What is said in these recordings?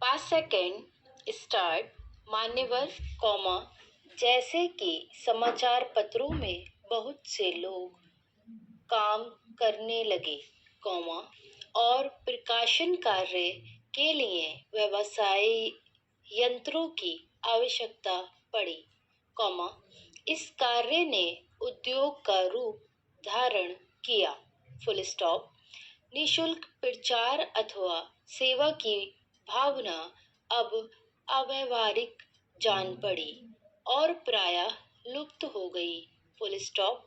5 second start. मान्यवर comma जैसे कि समाचार पत्रों में बहुत से लोग काम करने लगे कॉमा और प्रकाशन कार्य के लिए व्यवसायी यंत्रों की आवश्यकता पड़ी कॉमा इस कार्य ने उद्योग का रूप धारण किया फुल स्टॉप। निशुल्क प्रचार अथवा सेवा की भावना अब अव्यावहारिक जान पड़ी और प्रायः लुप्त हो गई फुल स्टॉप।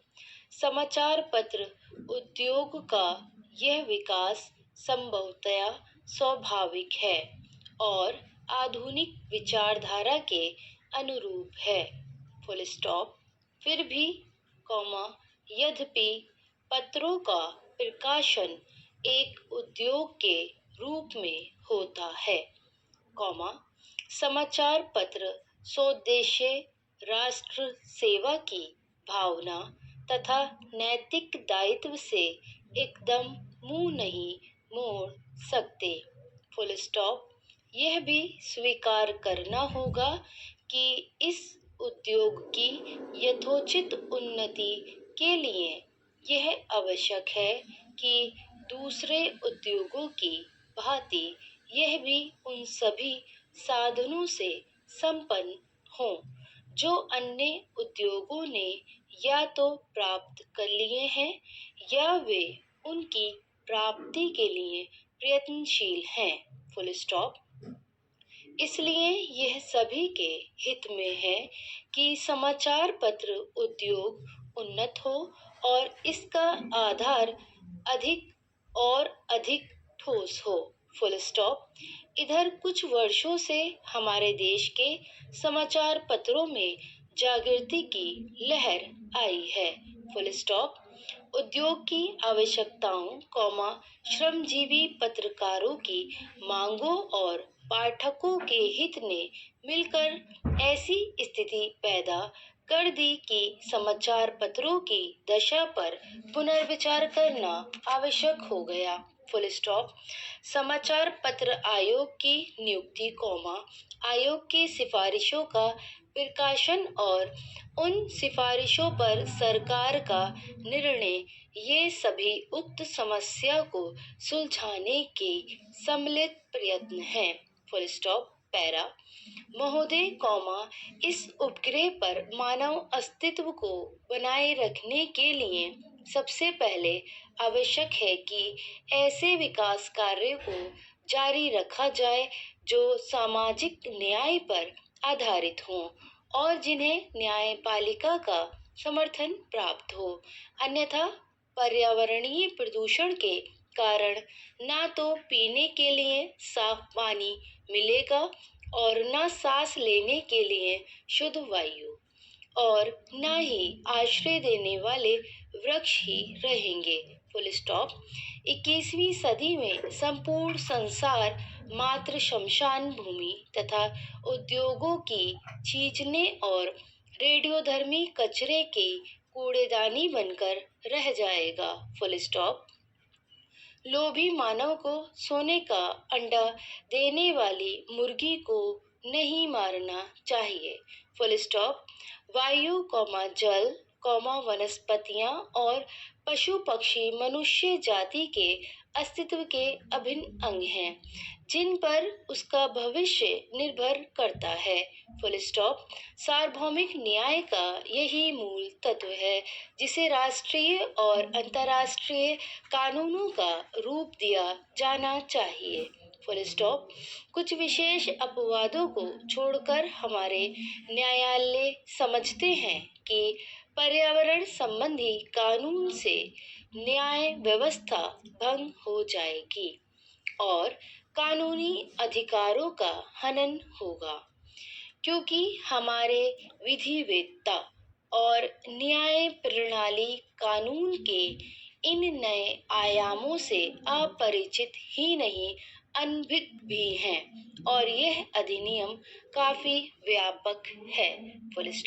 समाचार पत्र उद्योग का यह विकास संभवतया स्वाभाविक है और आधुनिक विचारधारा के अनुरूप है फुल स्टॉप। फिर भी कॉमा यद्यपि पत्रों का प्रकाशन एक उद्योग के रूप में होता है कॉमा समाचार पत्र स्वदेशी राष्ट्र सेवा की भावना तथा नैतिक दायित्व से एकदम मुंह नहीं मोड़ सकते फुल स्टॉप। यह भी स्वीकार करना होगा कि इस उद्योग की यथोचित उन्नति के लिए यह आवश्यक है कि दूसरे उद्योगों की भांति यह भी उन सभी साधनों से संपन्न हो जो अन्य उद्योगों ने या तो प्राप्त कर लिए हैं या वे उनकी प्राप्ति के लिए प्रयत्नशील हैं फुल स्टॉप। इसलिए यह सभी के हित में है कि समाचार पत्र उद्योग उन्नत हो और इसका आधार अधिक और अधिक ठोस हो फुल स्टॉप। इधर कुछ वर्षों से हमारे देश के समाचार पत्रों में जागृति की लहर आई है फुल स्टॉप। उद्योग की आवश्यकताओं कॉमा श्रमजीवी पत्रकारों की मांगों और पाठकों के हित ने मिलकर ऐसी स्थिति पैदा कर दी कि समाचार पत्रों की दशा पर पुनर्विचार करना आवश्यक हो गया फुल स्टॉप। समाचार पत्र आयोग की नियुक्ति कॉमा आयोग की सिफारिशों का प्रकाशन और उन सिफारिशों पर सरकार का निर्णय ये सभी उक्त समस्या को सुलझाने के सम्मिलित प्रयत्न हैं फुल स्टॉप। पैरा महोदय कॉमा इस उपग्रह पर मानव अस्तित्व को बनाए रखने के लिए सबसे पहले आवश्यक है कि ऐसे विकास कार्यों को जारी रखा जाए जो सामाजिक न्याय पर आधारित हों और जिन्हें न्यायपालिका का समर्थन प्राप्त हो। अन्यथा पर्यावरणीय प्रदूषण के कारण ना तो पीने के लिए साफ पानी मिलेगा और ना सांस लेने के लिए शुद्ध वायु और ना ही आश्रय देने वाले वृक्ष ही रहेंगे फुल स्टॉप। 21वीं सदी में संपूर्ण संसार मात्र शमशान भूमि तथा उद्योगों की छींचने और रेडियोधर्मी कचरे की कूड़ेदानी बनकर रह जाएगा फुल स्टॉप। लोभी मानव को सोने का अंडा देने वाली मुर्गी को नहीं मारना चाहिए फुल स्टॉप। वायु कॉमा जल कॉमा वनस्पतियां और पशु पक्षी मनुष्य जाति के अस्तित्व के अभिन्न अंग हैं जिन पर उसका भविष्य निर्भर करता है फुल स्टॉप। सार्वभौमिक न्याय का यही मूल तत्व है जिसे राष्ट्रीय और अंतर्राष्ट्रीय कानूनों का रूप दिया जाना चाहिए फुल स्टॉप। कुछ विशेष अपवादों को छोड़कर हमारे न्यायालय समझते हैं कि पर्यावरण संबंधी कानून से न्याय व्यवस्था भंग हो जाएगी और कानूनी अधिकारों का हनन होगा क्योंकि हमारे विधिवेत्ता और न्याय प्रणाली कानून के इन नए आयामों से अपरिचित ही नहीं अनभिज्ञ भी हैं और यह अधिनियम काफी व्यापक है फुल स्टॉप।